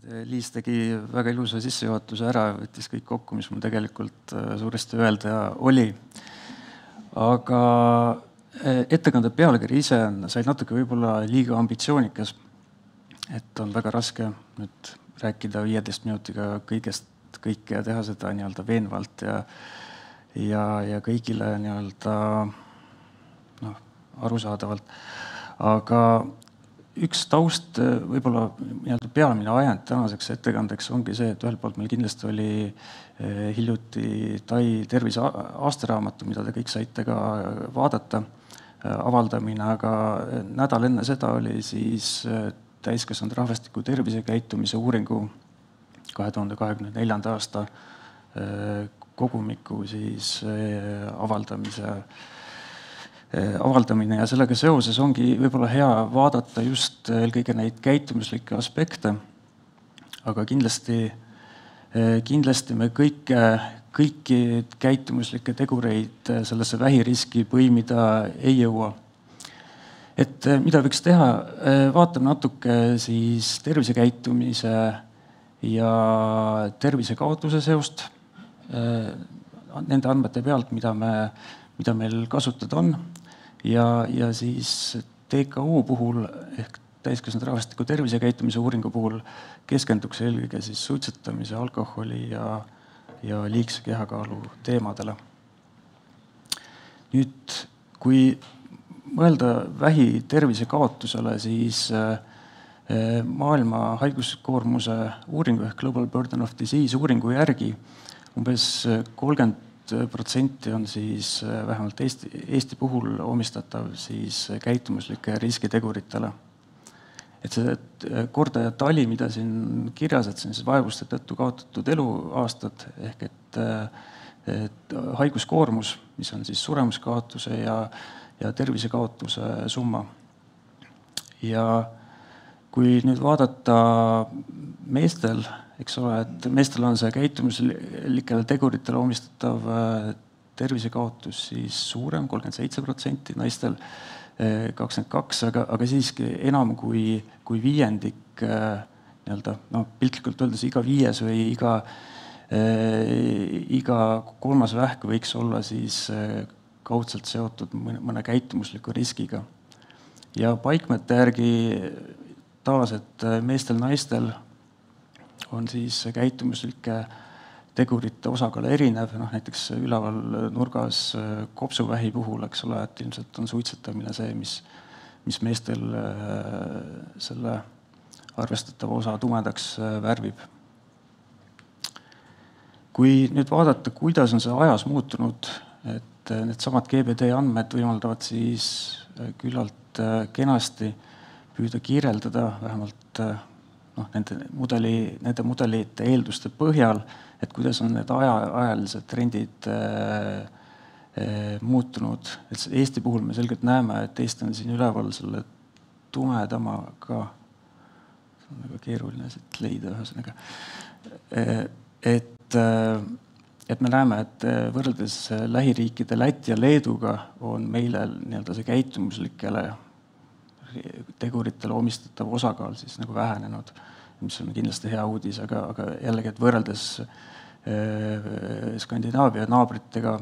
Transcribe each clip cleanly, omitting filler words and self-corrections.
Liis tegi väga ilusa sissejuhatuse ära, võttis kõik kokku, mis mul tegelikult suuresti öelda oli. Aga ettekande pealkiri ise sai natuke võib-olla liiga ambitsioonikas, et on väga raske nüüd rääkida 15 minutiga kõigest kõike ja teha seda nii-öelda veenvalt ja kõigile nii-öelda arusaadavalt. Aga üks taust, võib-olla nii-öelda peamine ajend tänaseks ettekandeks ongi see, et ühelt poolt meil kindlasti oli hiljuti Tai tervise aastaraamatu, mida te kõik saite ka vaadata, avaldamine, aga nädal enne seda oli siis täiskasvanud rahvastiku tervisekäitumise uuringu 2024. aasta kogumiku siis avaldamine ja sellega seoses ongi võib-olla hea vaadata just eelkõige neid käitumuslikke aspekte, aga kindlasti me kõiki käitumuslikke tegureid sellesse vähiriski põimida ei jõua. Et mida võiks teha, vaatame natuke siis tervisekäitumise ja tervisekaotuse seost nende andmete pealt, mida meil kasutada on. Ja siis TKU puhul ehk täiskasvanud rahvastiku tervisekäitumise uuringu puhul keskenduks eelkõige siis suitsetamise, alkoholi ja liigse kehakaalu teemadele. Nüüd, kui mõelda vähi tervisekaotusele, siis maailma haiguskoormuse uuringu ehk Global Burden of Disease uuringu järgi umbes 30% on siis vähemalt Eesti puhul omistatav siis käitumuslikke riskiteguritele. Et see kordaja tali, mida siin kirjas, et see on siis vaevuste tõttu kaotatud eluaastad ehk et haiguskoormus, mis on siis suremuskaotuse ja tervisekaotuse summa. Ja kui nüüd vaadata meestel, eks ole, et meestel on see käitumuslikele teguritele omistatav tervisekaotus siis suurem, 37%, naistel 22%, aga siiski enam kui viiendik, piltlikult öeldes iga viies või iga kolmas vähk võiks olla siis kaudselt seotud mõne käitumusliku riskiga. Ja paikmete järgi taas, et meestel-naistel on siis käitumuslike tegurite osakaal erinev, näiteks üleval nurgas kopsuvähi puhul, eks ole, et ilmselt on suitsetamine see, mis meestel selle arvestatava osa tumedaks värvib. Kui nüüd vaadata, kuidas on see ajas muutunud, et need samad GBD andmed võimaldavad siis küllalt kenasti püüda kirjeldada vähemalt nende mudelite eelduste põhjal, et kuidas on need ajalised trendid muutunud. Et Eesti puhul me selgelt näeme, et Eesti on siin üleval selle tumedamaga, see on väga keeruline siit leida ühesõnaga, et me näeme, et võrreldes lähiriikide Läti ja Leeduga on meile nii-öelda see käitumuslikele teguritele omistatav osakaal siis nagu vähenenud, mis on kindlasti hea uudis, aga jällegi, et võrreldes Skandinaavia naabritega,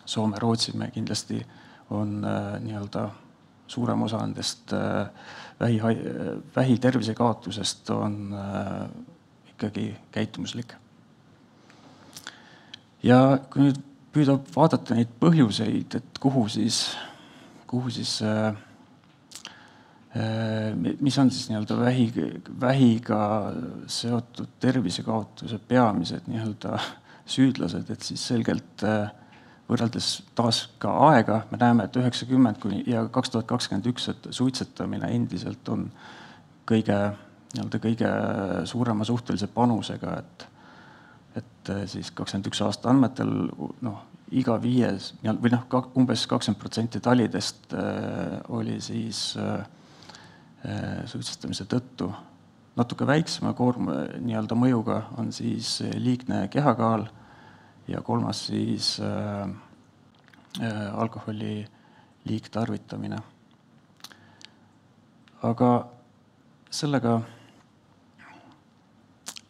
Soome, Rootsi, me kindlasti on nii-öelda suurem osa nendest vähi tervisekaotusest on ikkagi käitumuslik. Ja kui nüüd püüda vaadata neid põhjuseid, et kuhu siis mis on siis nii-öelda vähiga seotud tervisekaotuse peamised nii-öelda süüdlased, et siis selgelt võrreldes taas ka aega, me näeme, et 90 ja 2021, et suitsetamine endiselt on kõige suurema suhtelise panusega, et siis 21 aasta andmetel iga viies või umbes 20% talidest oli siis suitsetamise tõttu. Natuke väiksema nii-öelda mõjuga on siis liigne kehakaal ja kolmas siis alkoholi liigtarvitamine. Aga sellega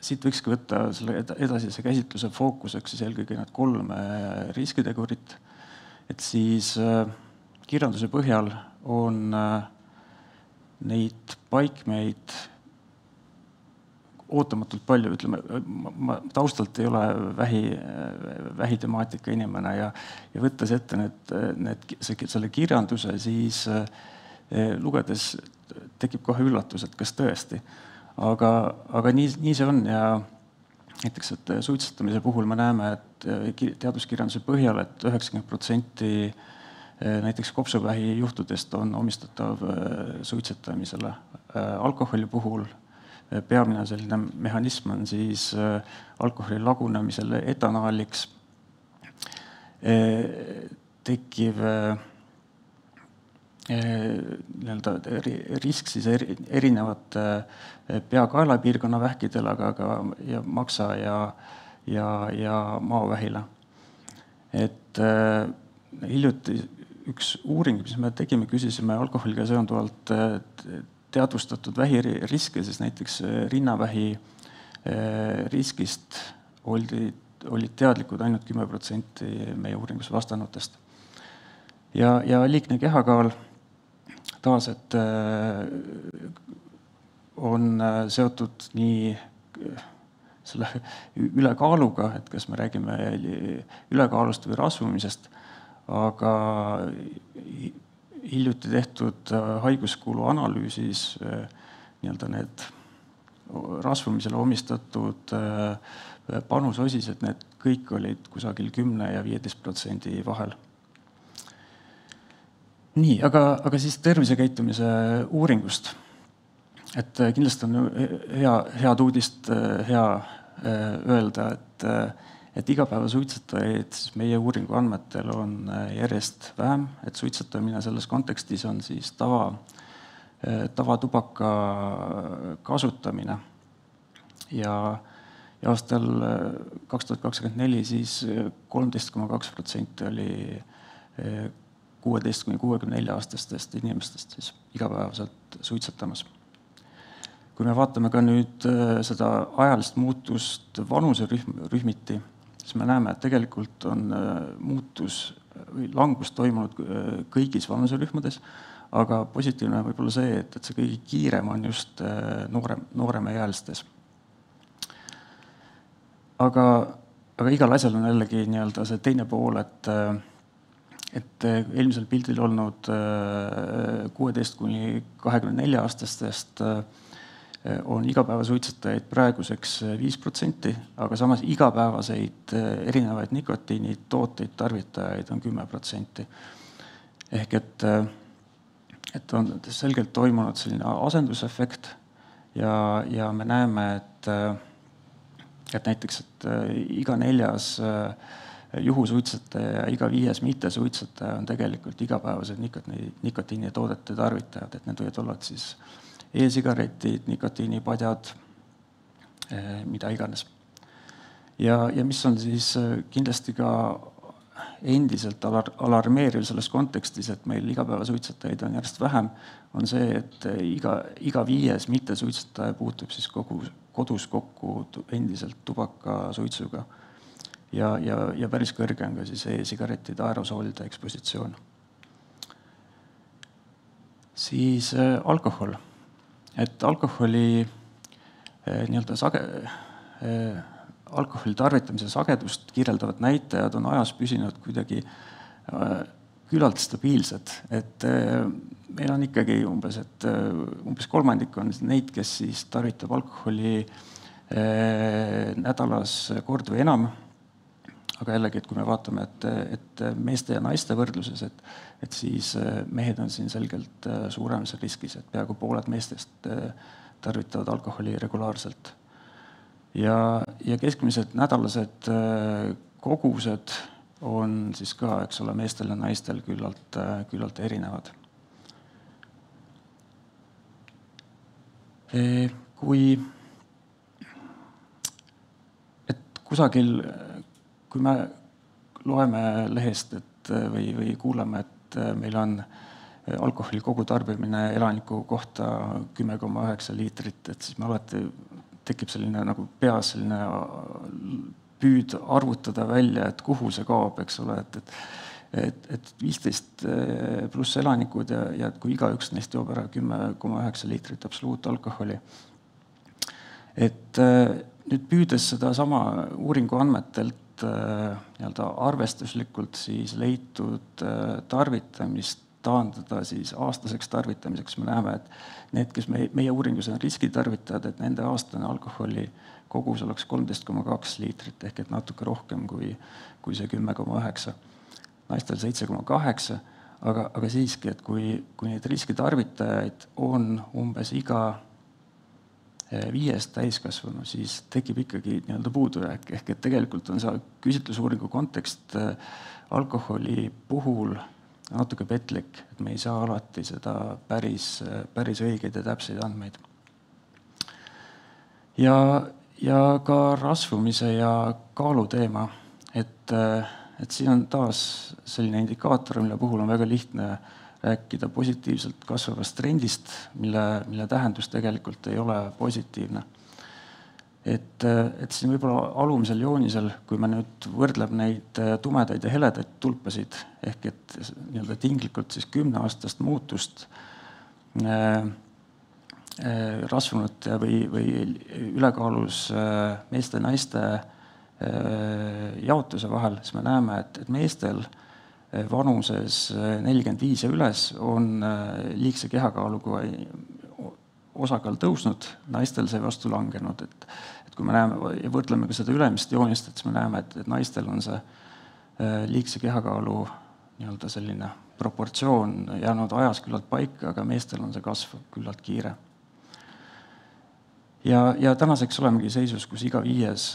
siit võikski võtta selle edasise käsitluse fookuseks siis eelkõige need 3 riskitegurit, et siis kirjanduse põhjal on neid paikmeid ootamatult palju, ütleme, ma taustalt ei ole vähitemaatika inimene ja võttes ette selle kirjanduse, siis lugedes tekib kohe üllatus, et kas tõesti. Aga nii see on ja näiteks, et suitsetamise puhul me näeme, et teaduskirjanduse põhjal, et 90% näiteks kopsuvähi juhtudest on omistatav suitsetamisele. Alkoholi puhul peamine selline mehhanism on siis alkoholi lagunemisel etanaaliks tekkiv risk siis erinevate pea-kaelapiirkonna vähkidele, aga ka ja maksa ja maovähile. Et hiljuti üks uuring, mis me tegime, küsisime alkoholiga seonduvalt teadvustatud vähiriske, siis näiteks rinnavähi riskist olid teadlikud ainult 10% meie uuringus vastanutest. Ja liigne kehakaal taas, et on seotud nii selle ülekaaluga, et kas me räägime ülekaalust või rasvumisest, aga hiljuti tehtud haiguskulu analüüsis nii-öelda need rasvumisele omistatud panusosised, need kõik olid kusagil 10 ja 15% vahel. Nii, aga siis tervisekäitumise uuringust. Et kindlasti on head uudist hea öelda, et igapäevasuitsetajaid meie uuringu andmetel on järjest vähem, et suitsetamine selles kontekstis on siis tavatubaka kasutamine. Ja aastal 2024 siis 13,2% oli 16–64-aastastest inimestest siis igapäevaselt suitsetamas. Kui me vaatame ka nüüd seda ajalist muutust vanuserühmiti, siis me näeme, et tegelikult on muutus või langus toimunud kõigis vanuserühmades, aga positiivne võib olla see, et see kõige kiirem on just nooremeealistes. Aga igal asjal on jällegi nii-öelda see teine pool, et eelmisel pildil olnud 16–24-aastastest on igapäevasuitsetajaid praeguseks 5%, aga samas igapäevaseid erinevaid nikotiinitooteid tarvitajaid on 10%. Ehk et on selgelt toimunud selline asendusefekt ja me näeme, et näiteks et iga 4. juhusuitsetaja ja iga 5. mittesuitsetaja on tegelikult igapäevased nikotiinitoodete tarvitajad, et need võivad olla siis e-sigaretid, nikotiinipadjad, mida iganes. Ja mis on siis kindlasti ka endiselt alarmeeriv selles kontekstis, et meil igapäevasuitsetajaid on järjest vähem, on see, et iga 5. mittesuitsetaja puutub siis kodus kokku endiselt tubakasuitsuga. Ja päris kõrge on ka siis e-sigarettide aerosoolide ekspositsioon. Siis alkohol. Et alkoholi tarvitamise sagedust kirjeldavad näitajad on ajas püsinud kuidagi küllalt stabiilsed. Et meil on ikkagi umbes kolmandik on neid, kes siis tarvitab alkoholi nädalas kord või enam. Aga jällegi, et kui me vaatame, et meeste ja naiste võrdluses, et siis mehed on siin selgelt suuremas riskis, et peaaegu pooled meestest tarvitavad alkoholi regulaarselt. Ja keskmised nädalased kogused on siis ka, eks ole, meestel ja naistel küllalt erinevad. Kui me loeme lehest või kuuleme, et meil on alkoholi kogutarbimine elaniku kohta 10,9 liitrit, et siis me alati tekib selline nagu peas selline püüd arvutada välja, et kuhu see kaob, eks ole, et 15 pluss elanikud ja kui igaüks neist joob ära 10,9 liitrit absoluutalkoholi. Et nüüd püüdes seda sama uuringu andmetelt nii-öelda arvestuslikult siis leitud tarvitamist taandada siis aastaseks tarvitamiseks, me näeme, et need, kes meie uuringus on riskitarvitajad, et nende aastane alkoholi kogus oleks 13,2 liitrit, ehk et natuke rohkem kui see 10,9. Naistel 7,8, aga siiski, et kui neid riskitarvitajaid on umbes iga 5 täiskasvanu, siis tekib ikkagi nii-öelda puudujääk, ehk et tegelikult on see küsitlusuuringu kontekst alkoholi puhul natuke petlik, et me ei saa alati seda päris õigeid ja täpseid andmeid. Ja ka rasvumise ja kaalu teema, et siin on taas selline indikaator, mille puhul on väga lihtne rääkida positiivselt kasvavast trendist, mille tähendus tegelikult ei ole positiivne. Et siin võib-olla alumisel joonisel, kui me nüüd võrdleb neid tumedaid ja heledaid tulpasid, ehk et nii-öelda tinglikult siis 10-aastast muutust rasvunute või ülekaalus meeste ja naiste jaotuse vahel, siis me näeme, et meestel vanuses 45 ja üles on liigse kehakaaluga osakaal tõusnud, naistel see vastu langenud. Et kui me näeme ja võrdleme ka seda ülemist joonist, et siis me näeme, et naistel on see liigse kehakaalu nii-öelda selline proportsioon jäänud ajas küllalt paika, aga meestel on see kasv küllalt kiire. Ja tänaseks olemegi seisus, kus iga 5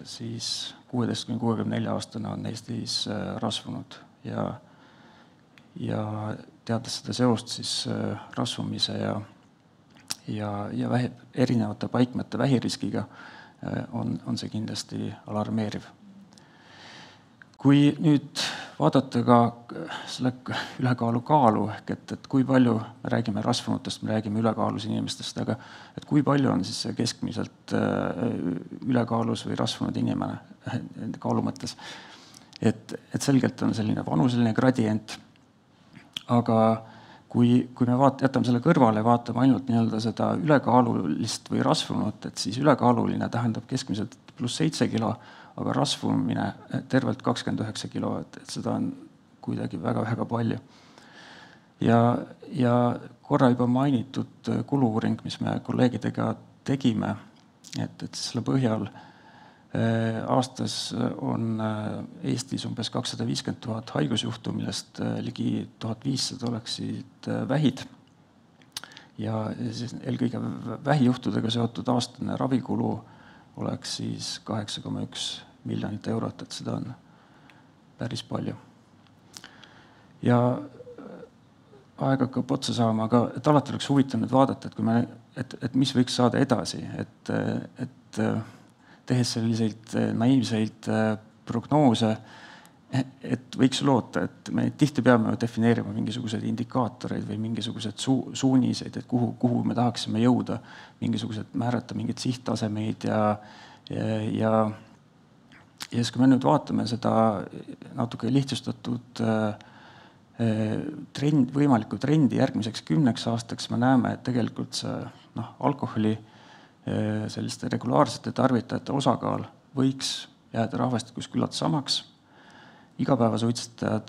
siis 16–64 aastane on Eestis rasvunud ja teades seda seost siis rasvumise ja erinevate paikmete vähiriskiga on see kindlasti alarmeeriv. Kui nüüd vaadata ka selle ülekaalu kaalu, ehk et kui palju, me räägime rasvunutest, me räägime ülekaalus inimestest, aga et kui palju on siis keskmiselt ülekaalus või rasvunud inimene kaalu mõttes. Et selgelt on selline vanuseline gradient, aga kui me jätame selle kõrvale ja vaatame ainult nii-öelda seda ülekaalulist või rasvunut, et siis ülekaaluline tähendab keskmiselt +7 kilo, aga rasvumine tervelt 29 kilo, et seda on kuidagi väga palju. Ja korra juba mainitud kulu-uuring, mis me kolleegidega tegime, et selle põhjal aastas on Eestis umbes 250 000 haigusjuhtu, millest ligi 1500 oleksid vähid. Ja siis eelkõige vähijuhtudega seotud aastane ravikulu oleks siis 8,1 miljonit eurot, et seda on päris palju. Ja aeg hakkab otsa saama, aga et alati oleks huvitav nüüd vaadata, et mis võiks saada edasi, et tehes selliseid naiivseid prognoose, et võiks loota, et me tihti peame defineerima mingisuguseid indikaatoreid või mingisuguseid suuniseid, et kuhu me tahaksime jõuda, mingisugused määrata mingeid sihttasemeid ja siis kui me nüüd vaatame seda natuke lihtsustatud võimalikku trendi järgmiseks 10 aastaks, me näeme, et tegelikult see alkoholi selliste regulaarsete tarvitajate osakaal võiks jääda rahvastikus küllalt samaks. Igapäevasuitsetajad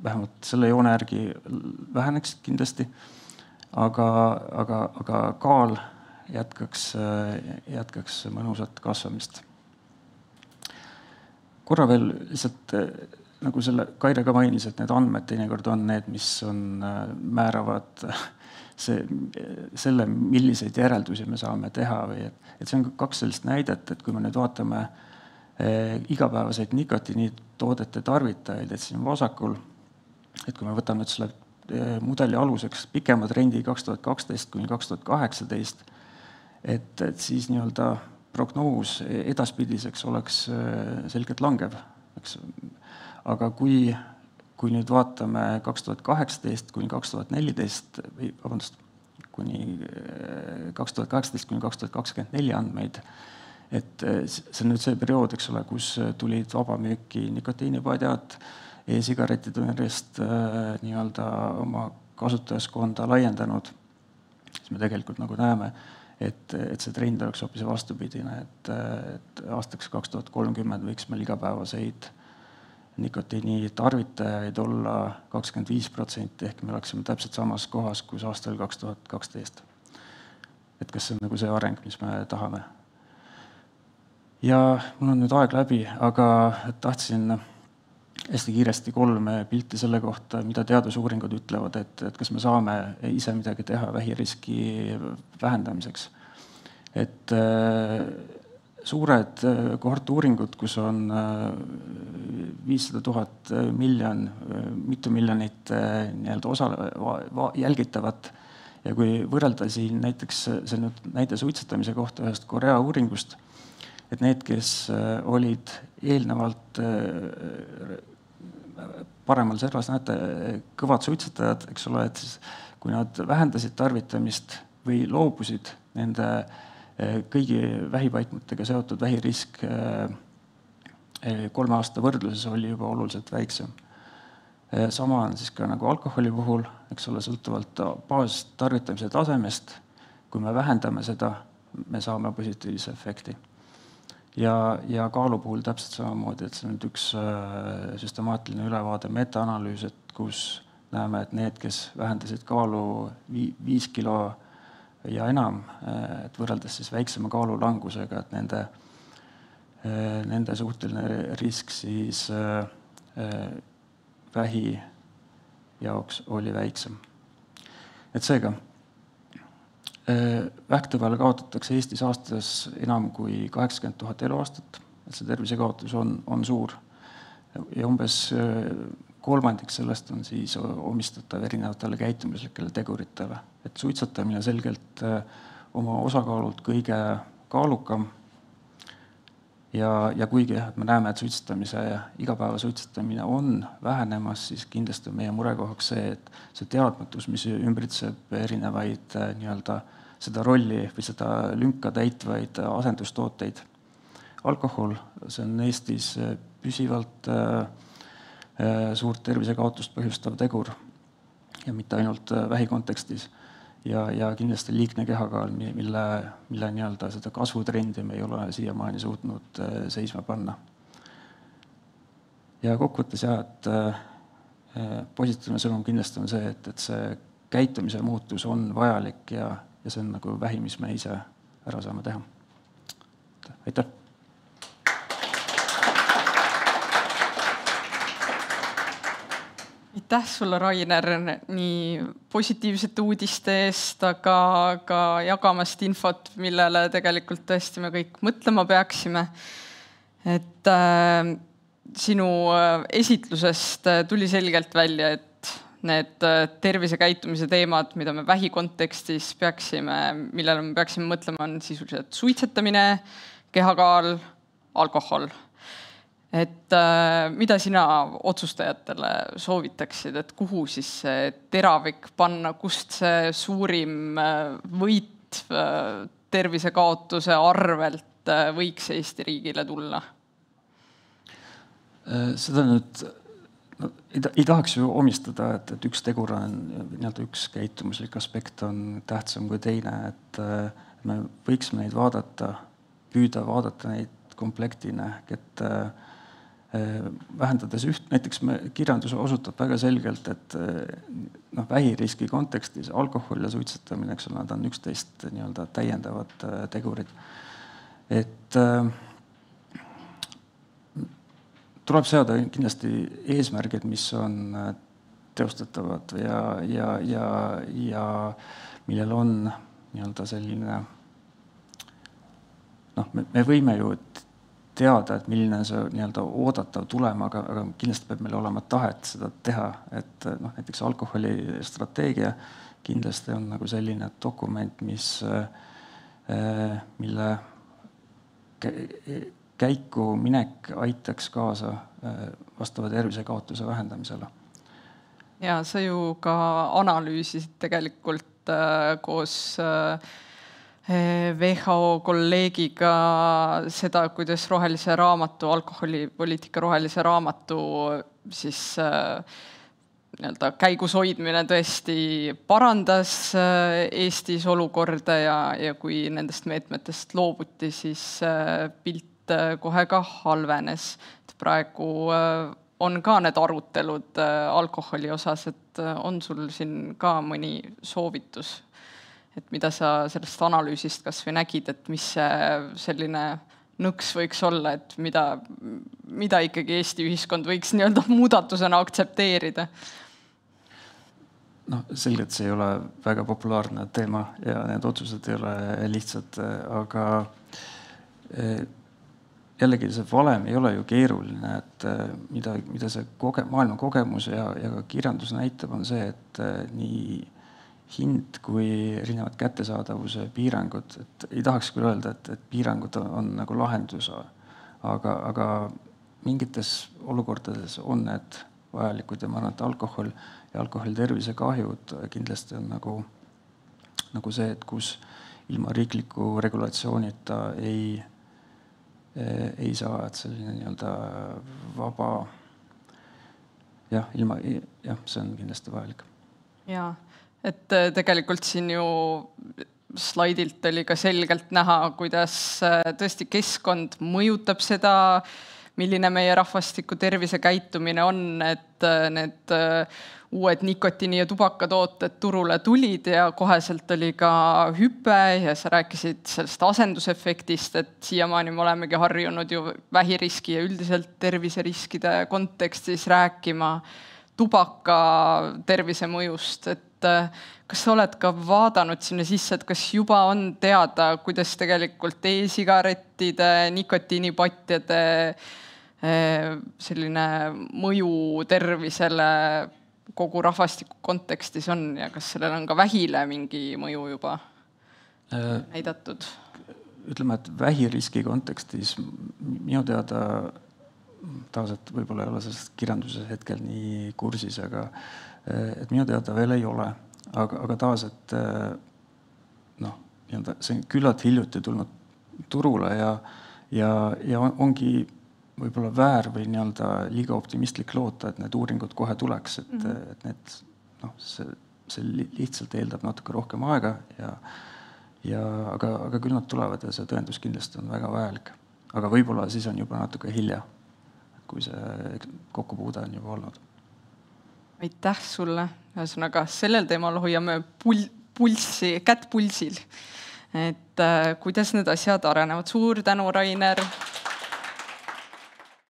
vähemalt selle joone järgi väheneksid kindlasti, aga kaal jätkaks mõnusat kasvamist. Korra veel lihtsalt, nagu Kaire ka mainis, et need andmed teinekord on need, mis määravad selle, milliseid järeldusi me saame teha. Et see on 2 sellist näidet, et kui me nüüd vaatame igapäevaseid nikotiinitoodete tarvitajaid, et siin vasakul, et kui me võtame nüüd selle mudeli aluseks pikema trendi 2012–2018, et siis nii-öelda prognoos edaspidiseks oleks selgelt langev. Aga kui nüüd vaatame 2018–2014, kuni 2018 kuni 2024 andmeid. Et see on nüüd see periood, eks ole, kus tulid vabamüüki nikotiinipadjad, e-sigaretid on järjest nii-öelda oma kasutajaskonda laiendanud. Siis me tegelikult nagu näeme, et see trend oleks hoopis vastupidine, et aastaks 2030 võiks meil igapäevaseid nikotiini tarvitajaid olla 25%, ehk me oleksime täpselt samas kohas, kus aastal 2012. Et kas see on nagu see areng, mis me tahame? Ja mul on nüüd aeg läbi, aga tahtsin hästi kiiresti 3 pilti selle kohta, mida teadusuuringud ütlevad, et kas me saame ise midagi teha vähiriski vähendamiseks. Et suured kohortuuringud, kus on 500 000 mitu miljonit nii-öelda jälgitavat, ja kui võrrelda siin näiteks see nüüd näide suitsetamise kohta ühest Korea uuringust, et need, kes olid eelnevalt paremal servas, näete, kõvad suitsetajad, eks ole, et siis kui nad vähendasid tarvitamist või loobusid, nende kõigi vähipaikmetega seotud vähirisk 3 aasta võrdluses oli juba oluliselt väiksem. Sama on siis ka nagu alkoholi puhul, eks ole, sõltuvalt baastarvitamise tasemest, kui me vähendame seda, me saame positiivse efekti. Ja kaalu puhul täpselt samamoodi, et see on nüüd üks süstemaatiline ülevaade metaanalüüs, et kus näeme, et need, kes vähendasid kaalu 5 kilo ja enam, et võrreldes siis väiksema kaalu langusega, et nende suhteline risk siis vähi jaoks oli väiksem. Et seega, vähktõvele kaotatakse Eestis aastas enam kui 80 000 eluaastat, et see tervisekaotus on suur. Ja umbes 1/3 sellest on siis omistatav erinevatele käitumislikele teguritele. Et suitsetamine selgelt oma osakaalult kõige kaalukam. Ja kuigi me näeme, et suitsetamise ja igapäeva suitsetamine on vähenemas, siis kindlasti on meie murekohaks see, et see teadmatus, mis ümbritseb erinevaid nii-öelda seda rolli või seda lünka täitvaid asendustooteid. Alkohol, see on Eestis püsivalt suurt tervisekaotust põhjustav tegur ja mitte ainult vähikontekstis. Ja kindlasti liigne kehakaal, mille nii-öelda seda kasvutrendi me ei ole siiamaani suutnud seisma panna. Ja kokkuvõttes et positiivne sõnum kindlasti on see, et see käitumise muutus on vajalik ja see on nagu vähim, mis me ise ära saame teha. Aitäh! Aitäh sulle, Rainer, nii positiivsete uudiste eest, aga ka jagamast infot, millele tegelikult tõesti me kõik mõtlema peaksime. Et sinu esitlusest tuli selgelt välja, et need tervisekäitumise teemad, mida me vähi kontekstis millele me peaksime mõtlema, on sisuliselt suitsetamine, kehakaal, alkohol. Et mida sina otsustajatele soovitaksid, et kuhu siis see teravik panna, kust see suurim võit tervisekaotuse arvelt võiks Eesti riigile tulla? Seda nüüd ei tahaks ju omistada, et üks tegur on, nii-öelda üks käitumuslik aspekt on tähtsam kui teine, et me võiksime neid püüda vaadata neid komplektina, et vähendades näiteks kirjandus osutab väga selgelt, et vähiriski kontekstis alkohol ja suitsetamine, eks ole, nad on üksteist nii-öelda täiendavad tegurid. Et tuleb seada kindlasti eesmärgid, mis on teostatavad ja millel on nii-öelda selline, me võime ju teada, et milline see nii-öelda oodatav tulem, aga kindlasti peab meil olema tahet seda teha, et näiteks alkoholistrateegia kindlasti on nagu selline dokument, mille käiku minek aitaks kaasa vastava tervisekaotuse vähendamisele. Ja sa ju ka analüüsisid tegelikult koos WHO kolleegiga seda, kuidas rohelise raamatu, alkoholipoliitika rohelise raamatu siis nii-öelda käigus hoidmine tõesti parandas Eestis olukorda ja kui nendest meetmetest loobuti, siis pilt kohe ka halvenes. Praegu on ka need arutelud alkoholi osas, et on sul siin ka mõni soovitus? Et mida sa sellest analüüsist kas või nägid, et mis see selline nõks võiks olla, et mida ikkagi Eesti ühiskond võiks nii-öelda muudatusena aktsepteerida? Selgelt see ei ole väga populaarne teema ja need otsused ei ole lihtsad, aga jällegi see valem ei ole ju keeruline, et mida see maailma kogemus ja ka kirjandus näitab, on see, et nii hind kui erinevad kättesaadavuse piirangud, et ei tahaks küll öelda, et piirangud on nagu lahendus, aga mingites olukordades on need vajalikud ja ma arvan, et alkohol ja alkoholi tervisekahjud kindlasti on nagu see, et kus ilma riikliku regulatsioonita ei saa, et selline nii-öelda vaba see on kindlasti vajalik. Jaa. Et tegelikult siin ju slaidilt oli ka selgelt näha, kuidas tõesti keskkond mõjutab seda, milline meie rahvastiku tervise käitumine on, et need uued nikotiini- ja tubakatooted turule tulid ja koheselt oli ka hüpe ja sa rääkisid sellest asendusefektist, et siiamaani me olemegi harjunud ju vähiriski ja üldiselt terviseriskide kontekstis rääkima tubaka tervise mõjust, et kas sa oled ka vaadanud sinna sisse, et kas juba on teada, kuidas tegelikult e-sigarettide, nikotiinipatjade selline mõju tervisele kogu rahvastiku kontekstis on ja kas sellel on ka vähile mingi mõju juba näidatud? Ütleme, et vähiriski kontekstis minu teada taas, et võib-olla ei ole sellest kirjanduses hetkel nii kursis, aga et minu teada veel ei ole. Aga taas, et see on küllalt hiljuti tulnud turule ja ongi võib-olla väär või nii-öelda liiga optimistlik loota, et need uuringud kohe tuleks, et need, see lihtsalt eeldab natuke rohkem aega, aga küll nad tulevad ja see tõendus kindlasti on väga vajalik. Aga võib-olla siis on juba natuke hilja, kui see kokkupuude on juba olnud. Aitäh sulle. Ühesõnaga, sellel teemal hoiame kätt pulsil, et kuidas need asjad arenevad. Suur tänu, Rainer!